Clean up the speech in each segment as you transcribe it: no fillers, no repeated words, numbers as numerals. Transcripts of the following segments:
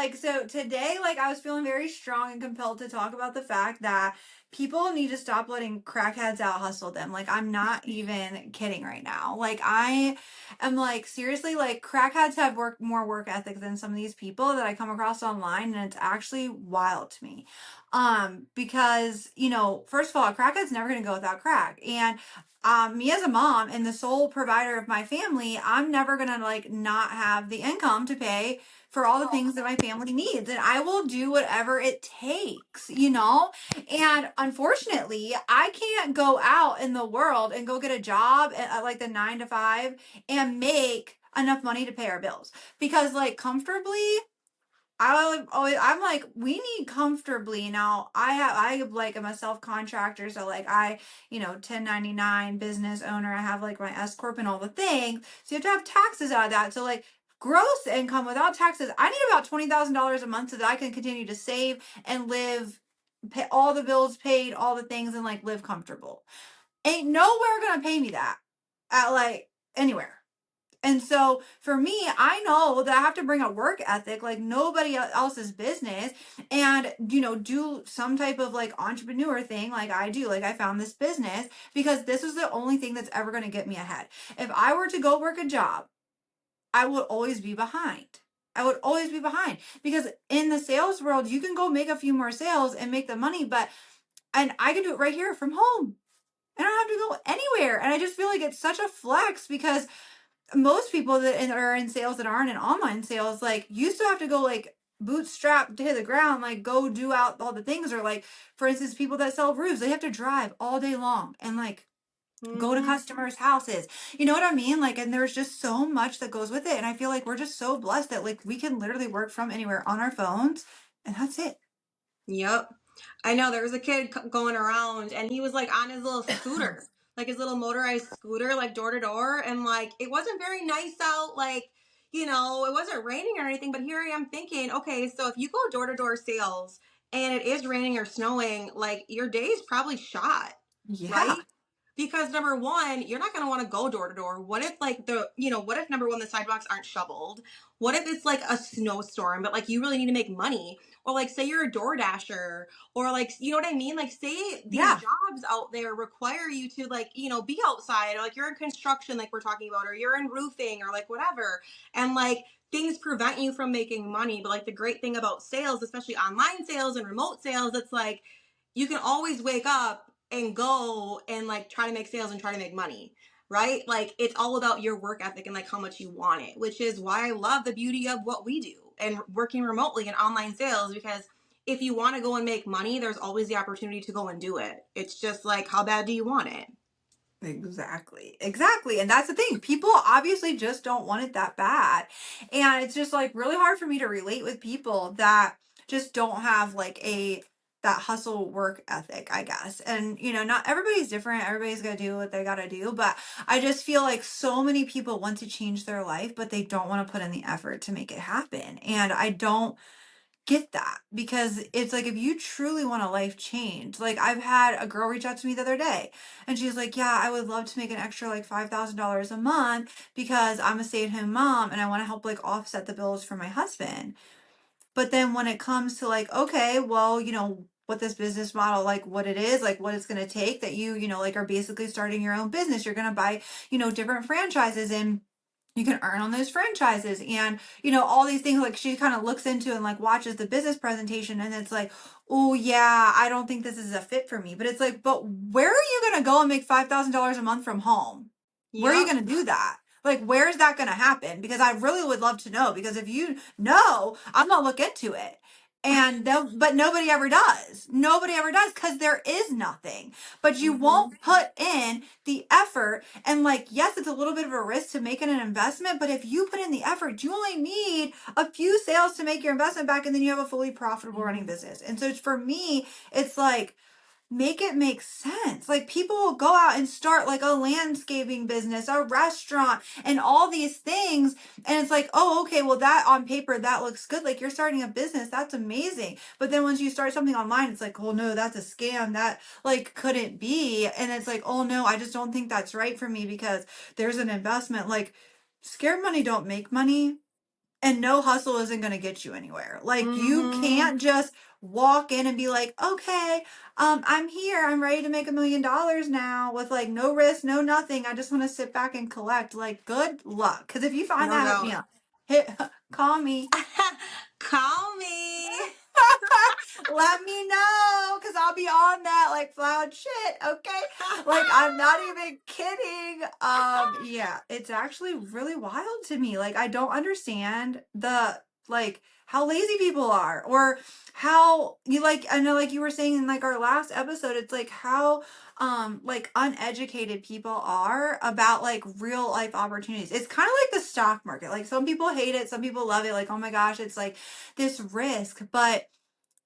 like, so today, like, I was feeling very strong and compelled to talk about the fact that people need to stop letting crackheads out hustle them. Like, I'm not even kidding right now. Like, I am like, seriously, like, crackheads have more work ethic than some of these people that I come across online, and it's actually wild to me. Because, first of all, a crackhead's never gonna go without crack. And me as a mom and the sole provider of my family, I'm never gonna like not have the income to pay for all the things that my family needs. And I will do whatever it takes. And unfortunately, I can't go out in the world and go get a job at like the 9 to 5 and make enough money to pay our bills. Because like comfortably, I'm like, we need comfortably. Now I'm a self-contractor. So like 1099 business owner. I have like my S Corp and all the things. So you have to have taxes out of that. So like gross income without taxes, I need about $20,000 a month so that I can continue to save and live, pay all the bills paid, all the things, and like live comfortable. Ain't nowhere gonna pay me that at like anywhere. And so for me, I know that I have to bring a work ethic like nobody else's business and, do some type of like entrepreneur thing like I do. Like I found this business because this is the only thing that's ever going to get me ahead. If I were to go work a job, I would always be behind. I would always be behind because in the sales world, you can go make a few more sales and make the money, and I can do it right here from home. I don't have to go anywhere. And I just feel like it's such a flex because most people that are in sales that aren't in online sales, like you still have to go like bootstrap to the ground, like go do out all the things. Or like, for instance, people that sell roofs, they have to drive all day long and like go to Mm-hmm. customers' houses. You know what I mean? Like, and there's just so much that goes with it. And I feel like we're just so blessed that like we can literally work from anywhere on our phones and that's it. Yep. I know there was a kid going around and he was like on his little scooter, like his little motorized scooter, like door to door. And like, it wasn't very nice out. Like, it wasn't raining or anything, but here I am thinking, okay, so if you go door to door sales and it is raining or snowing, like your day is probably shot, Yeah. right? Because number one, you're not going to want to go door to door. What if like what if number one, the sidewalks aren't shoveled? What if it's like a snowstorm, but like you really need to make money? Or like say you're a door dasher, or like, you know what I mean? Like say these Yeah. jobs out there require you to like, be outside, or like you're in construction, like we're talking about, or you're in roofing or like whatever. And like things prevent you from making money. But like the great thing about sales, especially online sales and remote sales, it's like you can always wake up and go and like try to make sales and try to make money, right? Like it's all about your work ethic and like how much you want it, which is why I love the beauty of what we do and working remotely in online sales, because if you want to go and make money, there's always the opportunity to go and do it. It's just like, how bad do you want it? Exactly. Exactly. And that's the thing. People obviously just don't want it that bad. And it's just like really hard for me to relate with people that just don't have like that hustle work ethic, I guess. And not everybody's different. Everybody's got to do what they got to do, but I just feel like so many people want to change their life, but they don't want to put in the effort to make it happen. And I don't get that because it's like if you truly want a life change, like I've had a girl reach out to me the other day and she's like, yeah, I would love to make an extra like $5,000 a month because I'm a stay-at-home mom and I want to help like offset the bills for my husband. But then when it comes to like, okay, well, what this business model, like what it is, like what it's going to take that like are basically starting your own business. You're going to buy, different franchises and you can earn on those franchises and all these things. Like she kind of looks into and like watches the business presentation and it's like, oh yeah, I don't think this is a fit for me. But it's like, but where are you going to go and make $5,000 a month from home? Where are you Yep. going to do that? Like, where's that going to happen? Because I really would love to know. Because if you know, I'm gonna look into it. But nobody ever does. Nobody ever does because there is nothing. But you Mm-hmm. won't put in the effort. And like, yes, it's a little bit of a risk to making an investment. But if you put in the effort, you only need a few sales to make your investment back, and then you have a fully profitable running business. And so for me, it's like make it make sense. Like people will go out and start like a landscaping business, a restaurant, and all these things. And it's like, oh, okay, well, that on paper, that looks good. Like you're starting a business. That's amazing. But then once you start something online, it's like, oh no, that's a scam. That like couldn't be. And it's like, oh no, I just don't think that's right for me because there's an investment. Like scared money don't make money. and no hustle isn't going to get you anywhere. Like you Mm-hmm. can't just walk in and be like, okay, I'm here. I'm ready to make $1 million now with like no risk, no nothing. I just want to sit back and collect. Like, good luck. Because if you find No that, hit me doubt. up. Hit, call me. Call me. Let me know because I'll be on that like plowing shit. Okay. Like I'm not even kidding. Yeah, it's actually really wild to me. Like I don't understand the like how lazy people are or how you like I know like you were saying in like our last episode, it's like how like uneducated people are about like real life opportunities. It's kind of like the stock market. Like some people hate it, some people love it. Like, oh my gosh, it's like this risk. But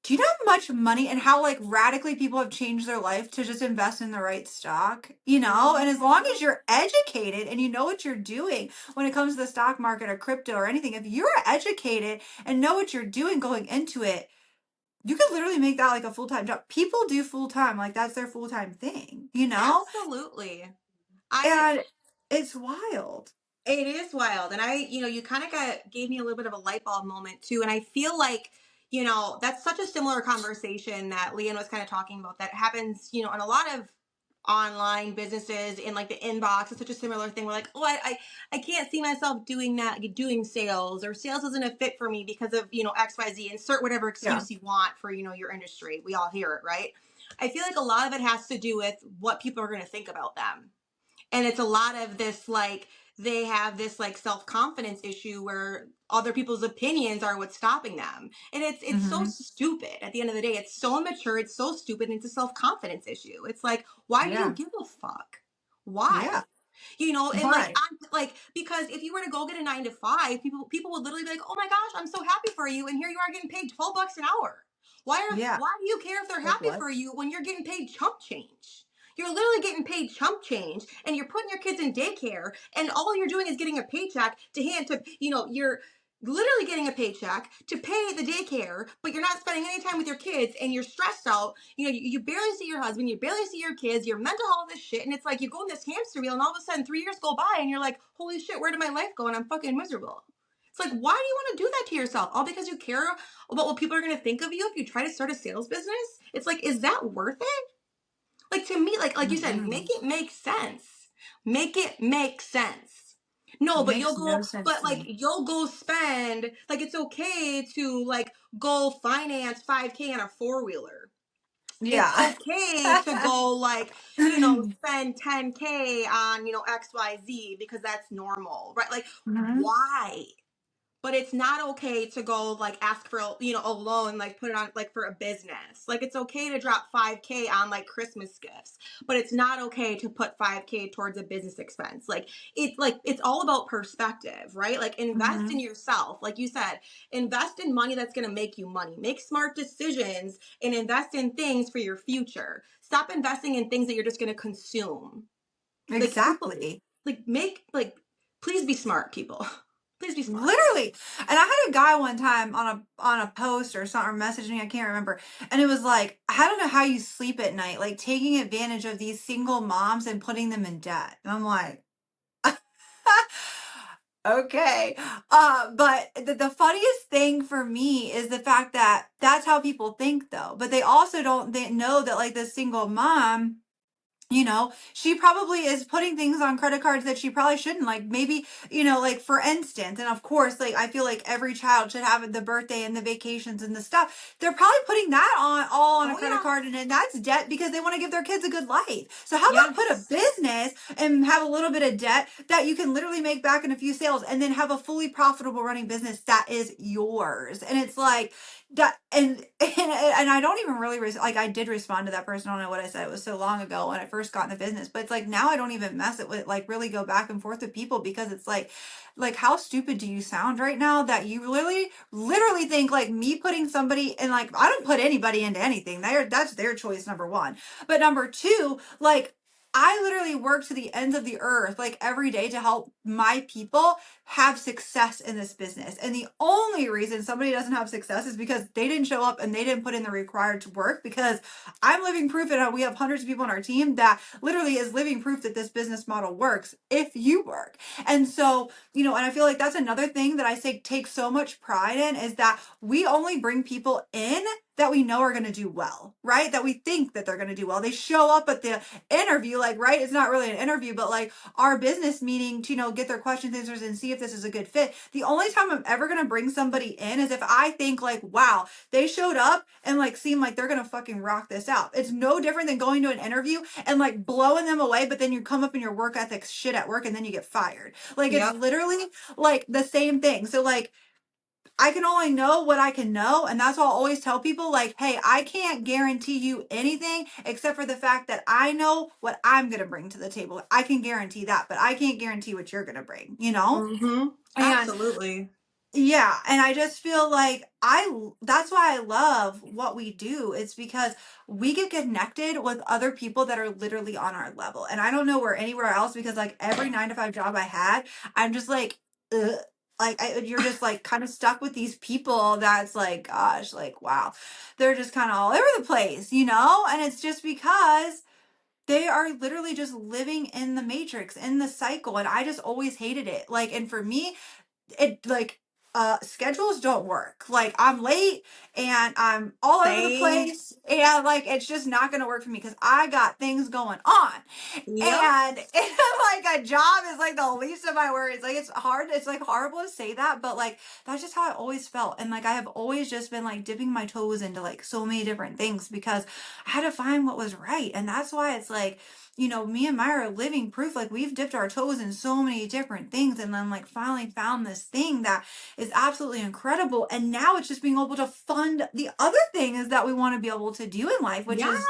do you know how much money and how like radically people have changed their life to just invest in the right stock? You know, and as long as Mm-hmm. you're educated and you know what you're doing when it comes to the stock market or crypto or anything, if you're educated and know what you're doing going into it, you could literally make that like a full-time job. People do full-time, like that's their full-time thing, you know? Absolutely. I And it's wild. It is wild. And you kind of gave me a little bit of a light bulb moment too. And I feel like, that's such a similar conversation that LeeAnn was kind of talking about that happens, in a lot of online businesses in like the inbox. It's such a similar thing. We're like, oh, I can't see myself doing that, doing sales, or sales isn't a fit for me because of, XYZ. Insert whatever Yeah. excuse you want for, your industry. We all hear it, right? I feel like a lot of it has to do with what people are going to think about them. And it's a lot of this like they have this like self-confidence issue where other people's opinions are what's stopping them, and it's so Hmm. stupid. At the end of the day, it's so immature, it's so stupid, and it's a self-confidence issue. It's like, why do you Yeah. give a fuck? Why? Yeah. And like Why? I'm like, because if you were to go get a 9 to 5, people would literally be like, oh my gosh, I'm so happy for you, and here you are getting paid $12 an hour. Yeah. Why do you care if they're Like happy what? for you when you're getting paid chump change? You're literally getting paid chump change, and you're putting your kids in daycare, and all you're doing is getting a paycheck to hand to, you're literally getting a paycheck to pay the daycare, but you're not spending any time with your kids, and you're stressed out. You barely see your husband, you barely see your kids, you're mental all this shit, and it's like you go in this hamster wheel, and all of a sudden 3 years go by, and you're like, holy shit, where did my life go? And I'm fucking miserable. It's like, why do you want to do that to yourself? All because you care about what people are going to think of you if you try to start a sales business? It's like, is that worth it? Like, to me, like you said, make Mm-mm. it make sense. Make it make sense. No, but Makes no sense to me. you'll go spend, like, it's okay to like go finance 5K on a four-wheeler. It's Yeah. okay to go like, spend 10K on, XYZ because that's normal, right? Like, Hmm. why? But it's not okay to go like ask for a loan, like put it on like for a business. Like, it's okay to drop 5K on like Christmas gifts, but it's not okay to put 5K towards a business expense. It's all about perspective, right? Like, invest Hmm. in yourself, like you said. Invest in money that's going to make you money. Make smart decisions and invest in things for your future. Stop investing in things that you're just going to consume. Like, Exactly. make like please be smart, people. Please be smart. Literally. And I had a guy one time on a post or something or messaging me, I can't remember. And it was like, I don't know how you sleep at night, like taking advantage of these single moms and putting them in debt. And I'm like, okay. But the funniest thing for me is the fact that that's how people think though. But they also don't they know that like the single mom, she probably is putting things on credit cards that she probably shouldn't. Like maybe, like for instance, and of course, like I feel like every child should have the birthday and the vacations and the stuff. They're probably putting that on all on a Oh credit yeah. card, and then that's debt because they want to give their kids a good life. So how about put a Yes. business and have a little bit of debt that you can literally make back in a few sales, and then have a fully profitable running business that is yours. And it's like that, and I don't even really like I did respond to that person. I don't know what I said. It was so long ago when I first got in the business, but it's like now I don't even mess it with like really go back and forth with people because it's like how stupid do you sound right now that you literally think like me putting somebody in like I don't put anybody into anything. That's their choice number one, but number two like. I literally work to the ends of the earth like every day to help my people have success in this business. And the only reason somebody doesn't have success is because they didn't show up and they didn't put in the required work, because I'm living proof, and we have hundreds of people on our team that literally is living proof that this business model works if you work. And so, you know, and I feel like that's another thing that I say take so much pride in, is that we only bring people in that we know are going to do well, right? That we think that they're going to do well. They show up at the interview, like, right? It's not really an interview, but like our business meeting to, you know, get their questions answers and see if this is a good fit. The only time I'm ever going to bring somebody in is if I think like, wow, they showed up and like seem like they're going to fucking rock this out. It's no different than going to an interview and like blowing them away, but then you come up in your work ethics shit at work and then you get fired. Like it's Yep. literally like the same thing. So like I can only know what I can know. And that's why I'll always tell people, like, hey, I can't guarantee you anything except for the fact that I know what I'm going to bring to the table. I can guarantee that, but I can't guarantee what you're going to bring, you know? Mm-hmm. And Absolutely. yeah, and I just feel like that's why I love what we do. It's because we get connected with other people that are literally on our level. And I don't know where anywhere else, because like every 9 to 5 job I had, I'm just like, ugh. Like you're just like kind of stuck with these people that's like, gosh, like wow, they're just kind of all over the place, you know? And it's just because they are literally just living in the matrix, in the cycle, and I just always hated it. Like, and for me, it like schedules don't work. Like I'm late and I'm all over the Same. place, and like it's just not going to work for me because I got things going on. Yep. And like a job is like the least of my worries. Like it's hard, it's like horrible to say that, but like that's just how I always felt. And like I have always just been like dipping my toes into like so many different things because I had to find what was right. And that's why it's like, you know, me and Myra are living proof. Like we've dipped our toes in so many different things and then like finally found this thing that is absolutely incredible. And now it's just being able to fund the other thing is that we want to be able to do in life, which Yeah. is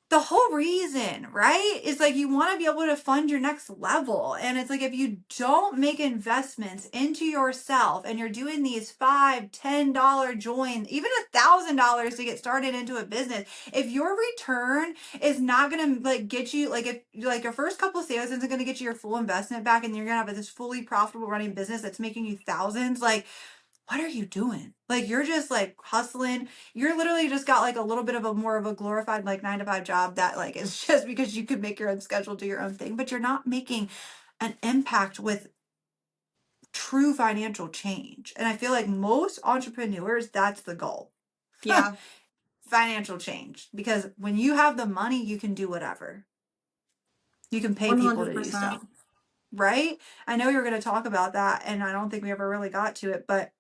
the whole reason, right? Is like you want to be able to fund your next level. And it's like if you don't make investments into yourself and you're doing these $5, $10 joins, even $1,000 to get started into a business, if your return is not gonna like get you, like if like your first couple of sales isn't gonna get you your full investment back and you're gonna have this fully profitable running business that's making you thousands, like what are you doing? Like you're just like hustling. You're literally just got like a little bit of a more of a glorified like 9 to 5 job that like is just because you could make your own schedule, do your own thing, but you're not making an impact with true financial change. And I feel like most entrepreneurs, that's the goal. Yeah. Financial change. Because when you have the money, you can do whatever. You can pay people to do 100%. stuff. Right? I know you're going to talk about that, and I don't think we ever really got to it, but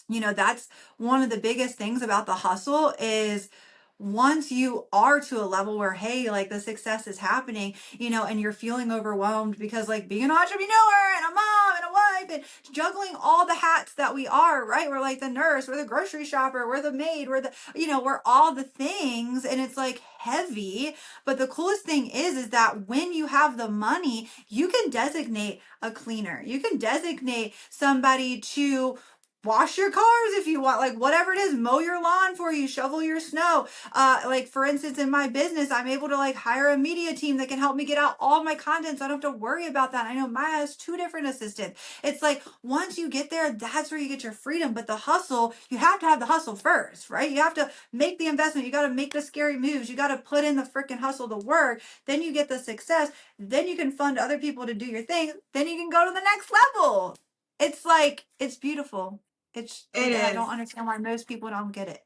you know, that's one of the biggest things about the hustle is once you are to a level where, hey, like the success is happening, you know, and you're feeling overwhelmed because like being an entrepreneur and a mom and a wife and juggling all the hats that we are, right? We're like the nurse, we're the grocery shopper, we're the maid, we're the, you know, we're all the things, and it's like heavy. But the coolest thing is that when you have the money, you can designate a cleaner, you can designate somebody to wash your cars if you want, like whatever it is, mow your lawn for you, shovel your snow. Like for instance, in my business, I'm able to like hire a media team that can help me get out all my content, so I don't have to worry about that. I know Maya has 2 different assistants. It's like once you get there, that's where you get your freedom. But the hustle, you have to have the hustle first, right? You have to make the investment, you got to make the scary moves, you got to put in the freaking hustle, the work, then you get the success, then you can fund other people to do your thing, then you can go to the next level. It's like it's beautiful. It And I is. don't understand why most people don't get it.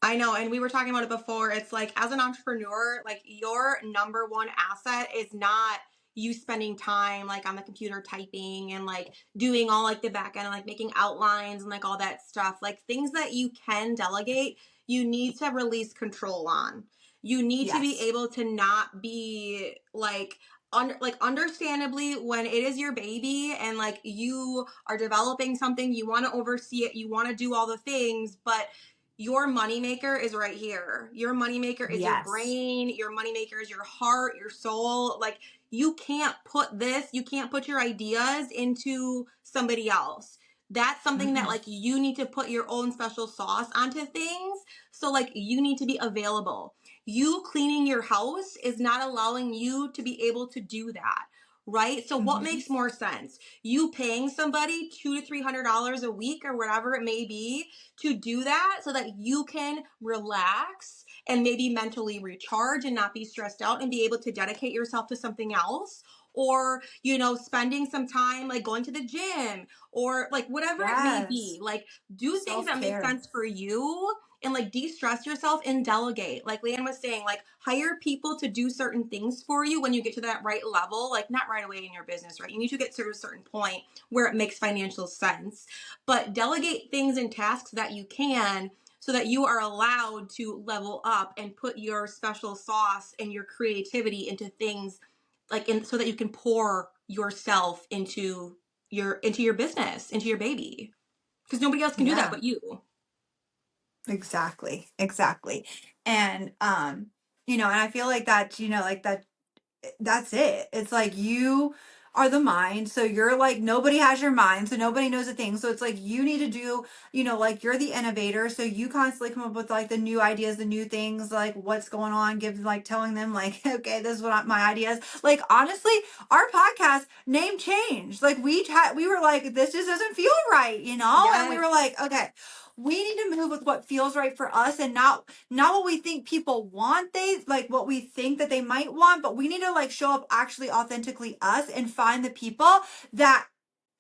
I know, and we were talking about it before. It's like as an entrepreneur, like your number one asset is not you spending time like on the computer typing and like doing all like the back end and like making outlines and like all that stuff. Like things that you can delegate, you need to release control on. You need to be Yes. able to not be like understandably when it is your baby and like you are developing something, you want to oversee it, you want to do all the things, but your moneymaker is right here. Your moneymaker is your Yes. brain. Your moneymaker is your heart, your soul. Like you can't put this, you can't put your ideas into somebody else. That's something that Mm-mm. like you need to put your own special sauce onto things. So like you need to be available. you cleaning your house is not allowing you to be able to do that. Right? So what Hmm. makes more sense? You paying somebody $200 to $300 a week or whatever it may be to do that so that you can relax and maybe mentally recharge and not be stressed out and be able to dedicate yourself to something else, or spending some time like going to the gym or like whatever it may be, Yes. like do things Self that make care. sense for you and like de-stress yourself and delegate, like LeeAnn was saying, like hire people to do certain things for you when you get to that right level, like not right away in your business, right? You need to get to a certain point where it makes financial sense, but delegate things and tasks that you can so that you are allowed to level up and put your special sauce and your creativity into things, so that you can pour yourself into your business, into your baby, because nobody else can do that Yeah. but you. Exactly. Exactly. And and I feel like that, like that's it. It's like you are the mind. So you're like, nobody has your mind. So nobody knows a thing. So it's like you need to do, like you're the innovator. So you constantly come up with like the new ideas, the new things, like what's going on, give like telling them like, okay, this is what my ideas. Like honestly, our podcast name changed. Like we were like, this just doesn't feel right, And we were Yes. like, okay, we need to move with what feels right for us and not what we think people want, they like what we think that they might want, but we need to like show up actually authentically us and find the people that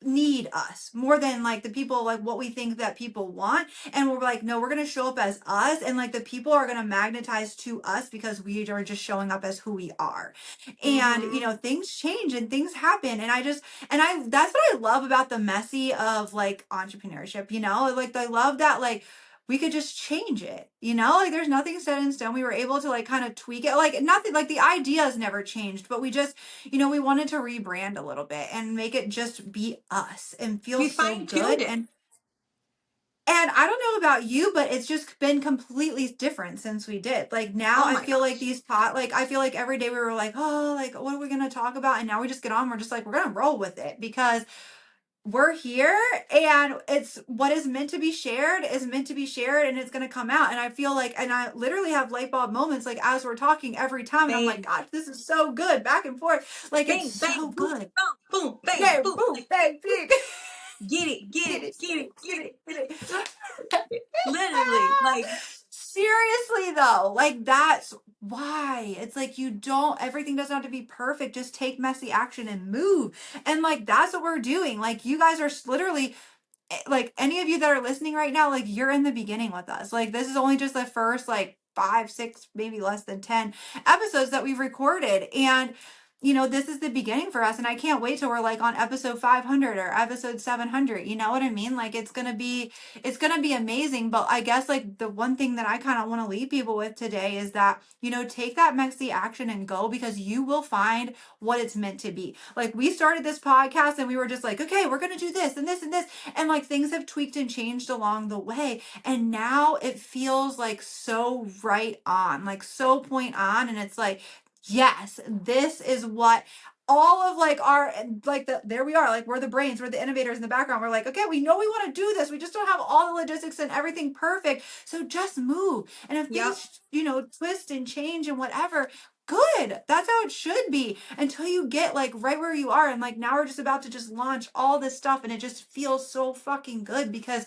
need us more than like the people like what we think that people want. And we're like, no, we're going to show up as us, and like the people are going to magnetize to us because we are just showing up as who we are. And Mm-hmm. things change and things happen, and I that's what I love about the messy of like entrepreneurship, like I love that like we could just change it, like there's nothing set in stone. We were able to like kind of tweak it, like nothing, like the ideas never changed, but we just, we wanted to rebrand a little bit and make it just be us and feel We so fine-tuned good. it. And I don't know about you, but it's just been completely different since we did. Like now Oh I my feel like gosh. these like I feel like every day we were like, oh, like what are we gonna talk about? And now we just get on, we're just like, we're gonna roll with it because we're here, and it's what is meant to be shared is meant to be shared, and it's going to come out. And I feel like, and I literally have light bulb moments like as we're talking every time, and I'm like, Same. gosh, this is so good, back and forth, like it's Bang so bang boom good. boom boom bang Bang, boom, boom, like bang, bing. get it, get Get it, it, get get it, it, get get it, get it. it. Literally, like, Seriously though, like that's why it's like you don't, everything doesn't have to be perfect, just take messy action and move. And like that's what we're doing. Like you guys are literally, like any of you that are listening right now, like you're in the beginning with us. Like this is only just the first like 5, 6, maybe less than 10 episodes that we've recorded. And this is the beginning for us. And I can't wait till we're like on episode 500 or episode 700. You know what I mean? Like it's gonna be amazing. But I guess like the one thing that I kind of want to leave people with today is that, take that messy action and go, because you will find what it's meant to be. Like we started this podcast and we were just like, okay, we're going to do this and this and this. And like things have tweaked and changed along the way. And now it feels like so right on, like so point on. And it's like, yes, this is what all of like our like there we are, like we're the brains, we're the innovators in the background. We're like, okay, we know we want to do this, we just don't have all the logistics and everything perfect, so just move. And if yep. things twist and change and whatever, good, that's how it should be, until you get like right where you are. And like now we're just about to just launch all this stuff, and it just feels so fucking good because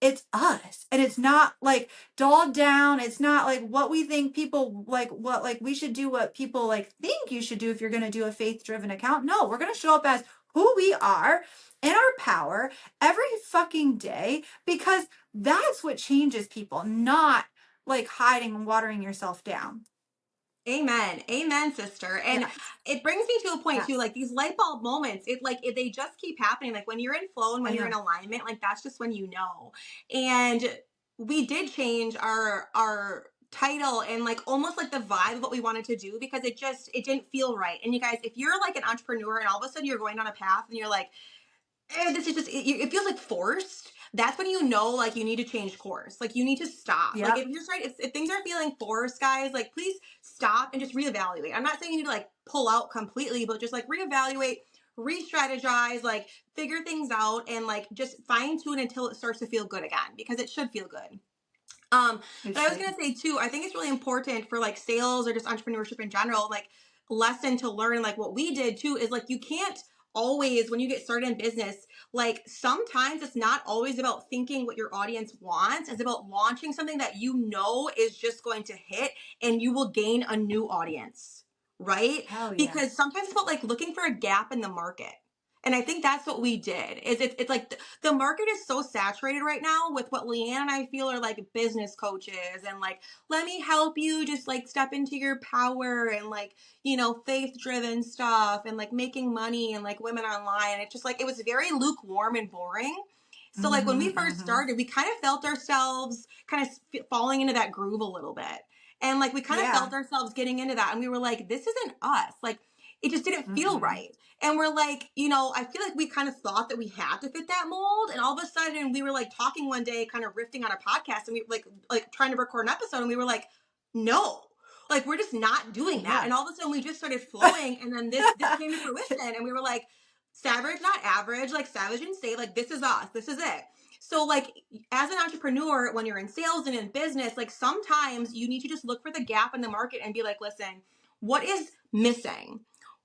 it's us, and it's not like dulled down. It's not like what we think people like, what like we should do, what people like think you should do if you're going to do a faith driven account. No, we're going to show up as who we are in our power every fucking day, because that's what changes people, not like hiding and watering yourself down. Amen. Amen, sister. And Yes. it brings me to a point too, Yes. like these light bulb moments, if they just keep happening, like when you're in flow and I when you're in know. alignment, like that's just when you know. And we did change our title and like almost like the vibe of what we wanted to do, because it didn't feel right. And you guys, if you're like an entrepreneur and all of a sudden you're going down a path and you're like, this is just it feels like forced, that's when you know like you need to change course, like you need to stop. Like Yep. if you're trying, if things are feeling forced, guys, like please stop and just reevaluate. I'm not saying you need to like pull out completely, but just like reevaluate, re-strategize, like figure things out, and like just fine tune until it starts to feel good again, because it should feel good. It But I was should. gonna say too, I think it's really important for like sales or just entrepreneurship in general, like lesson to learn, like what we did too, is like you can't always, when you get started in business, like sometimes it's not always about thinking what your audience wants. It's about launching something that you know is just going to hit and you will gain a new audience, right? Hell Because yes. sometimes it's about like looking for a gap in the market. And I think that's what we did. Is it's like the market is so saturated right now with what LeeAnn and I feel are like business coaches and like, let me help you just like step into your power and like, faith driven stuff and like making money and like women online. It's just like, it was very lukewarm and boring. So like when we Mm-hmm, first mm-hmm. started, we kind of felt ourselves kind of falling into that groove a little bit. And like we kind of Yeah. felt ourselves getting into that. And we were like, this isn't us. Like it just didn't feel Mm-mm. right. And we're like, I feel like we kind of thought that we had to fit that mold. And all of a sudden we were like talking one day, kind of riffing on a podcast and we like trying to record an episode. And we were like, no, like we're just not doing that. Yeah. And all of a sudden we just started flowing. And then this came to fruition. And we were like, savage, not average, like savage and say, like, this is us. This is it. So like as an entrepreneur, when you're in sales and in business, like sometimes you need to just look for the gap in the market and be like, listen, what is missing?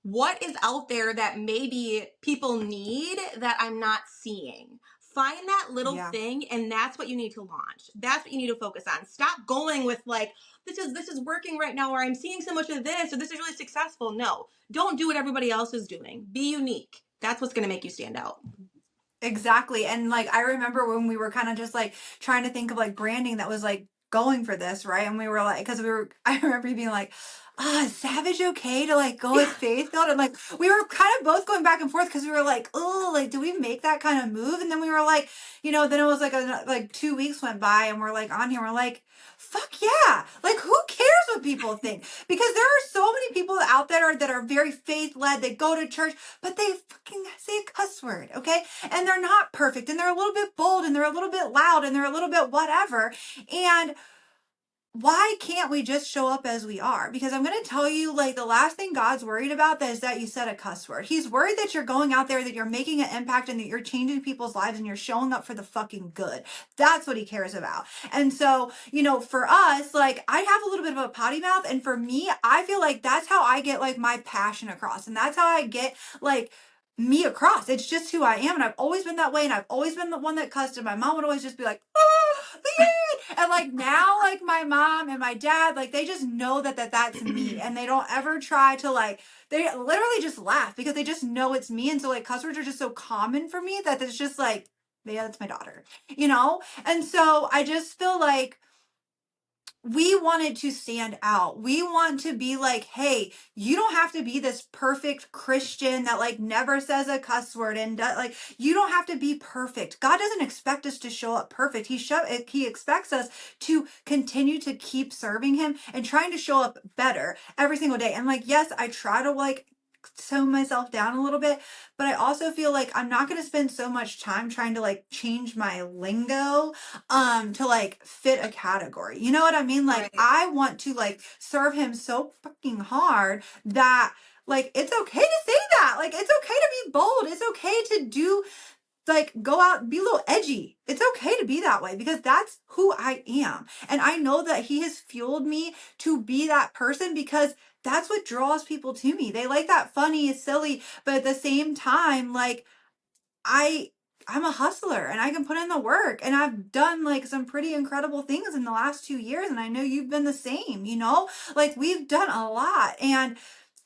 What is out there that maybe people need that I'm not seeing? Find that little Yeah. thing, and that's what you need to launch. That's what you need to focus on. Stop going with like, this is working right now, or I'm seeing so much of this, or this is really successful. No, don't do what everybody else is doing. Be unique. That's what's going to make you stand out. Exactly. And like I remember when we were kind of just like trying to think of like branding that was like going for this, right? And we were like, because we were, I remember being like, is Savage okay to like go with Yeah. Faith God? And like we were kind of both going back and forth because we were like, oh, like do we make that kind of move? And then we were like, then it was like like 2 weeks went by and we're like on here, we're like, fuck yeah, like who cares what people think? Because there are so many people out there that are very faith led, they go to church, but they fucking say a cuss word, okay? And they're not perfect and they're a little bit bold and they're a little bit loud and they're a little bit whatever. And why can't we just show up as we are? Because I'm going to tell you, like, the last thing God's worried about is that you said a cuss word. He's worried that you're going out there, that you're making an impact, and that you're changing people's lives and you're showing up for the fucking good. That's what he cares about. And so, for us, like, I have a little bit of a potty mouth. And for me, I feel like that's how I get, like, my passion across. And that's how I get, like, me across. It's just who I am. And I've always been that way. And I've always been the one that cussed. And my mom would always just be like, oh, LeeAnn. And like now, like my mom and my dad, like they just know that's me. And they don't ever try to like, they literally just laugh because they just know it's me. And so like cuss words are just so common for me that it's just like, yeah, that's my daughter, you know? And so I just feel like we wanted to stand out. We want to be like, hey, you don't have to be this perfect Christian that like never says a cuss word and like you don't have to be perfect. God doesn't expect us to show up perfect. He expects us to continue to keep serving him and trying to show up better every single day. And like, yes, I try to like tone myself down a little bit, but I also feel like I'm not going to spend so much time trying to like change my lingo to like fit a category. You know what I mean? Like Right. I want to like serve him so fucking hard that like it's okay to say that. Like it's okay to be bold. It's okay to do like go out, be a little edgy. It's okay to be that way because that's who I am. And I know that he has fueled me to be that person because that's what draws people to me. They like that funny, silly, but at the same time, like I I'm a hustler and I can put in the work and I've done like some pretty incredible things in the last 2 years and I know you've been the same, you know? Like we've done a lot and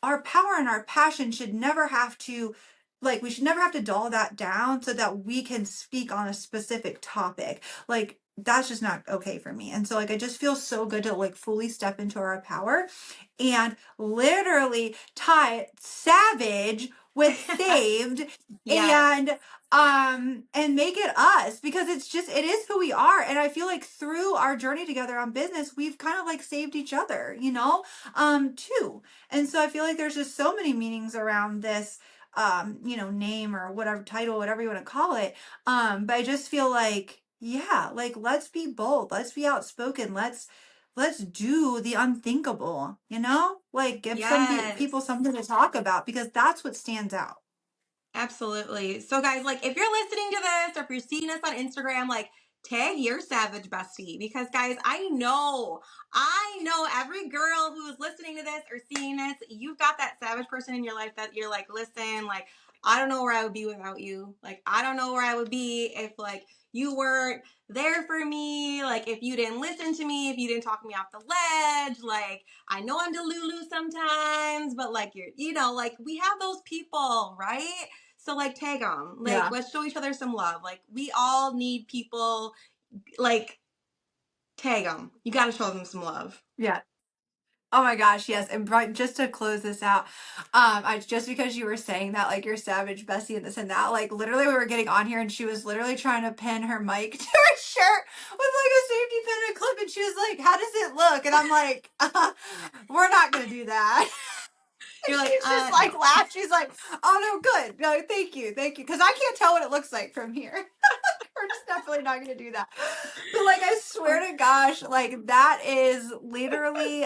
our power and our passion should never have to like we should never have to dull that down so that we can speak on a specific topic. Like that's just not okay for me. And so like I just feel so good to like fully step into our power and literally tie savage with saved Yes. and make it us because it is who we are. And I feel like through our journey together on business we've kind of like saved each other, too. And so I feel like there's just so many meanings around this name or whatever title, whatever you want to call it. But I just feel like, yeah, like let's be bold, let's be outspoken, let's do the unthinkable, like give some people Yes. something to talk about because that's what stands out. Absolutely. So guys, like if you're listening to this or if you're seeing us on Instagram, like tag your savage bestie, because guys, I know every girl who is listening to this or seeing this, you've got that savage person in your life that you're like, listen, like, I don't know where I would be without you. Like, I don't know where I would be if like you weren't there for me. Like, if you didn't listen to me, if you didn't talk me off the ledge. Like, I know I'm delulu sometimes, but like like we have those people, right? So like tag them. Like Yeah. let's show each other some love. Like we all need people. Like tag them. You got to show them some love. Yeah. Oh my gosh, yes. And just to close this out, I just because you were saying that, like your savage Bessie and this and that, like literally we were getting on here and she was literally trying to pin her mic to her shirt with like a safety pin and a clip, and she was like, "How does it look?" And I'm like, "We're not gonna do that." And You're like, she's just like no. laughed. She's like, "Oh no, good. No, thank you," because I can't tell what it looks like from here. We're just definitely not gonna do that. But like I swear to gosh, like that is literally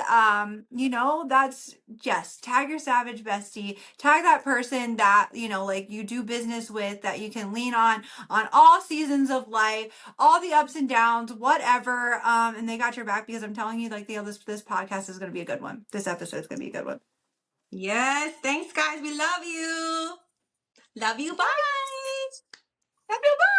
that's yes, tag your savage bestie, tag that person that, like you do business with that you can lean on all seasons of life, all the ups and downs, whatever. And they got your back because I'm telling you, like this podcast is gonna be a good one. This episode is gonna be a good one. Yes. Thanks, guys. We love you. Love you. Bye. Bye. Love you. Bye.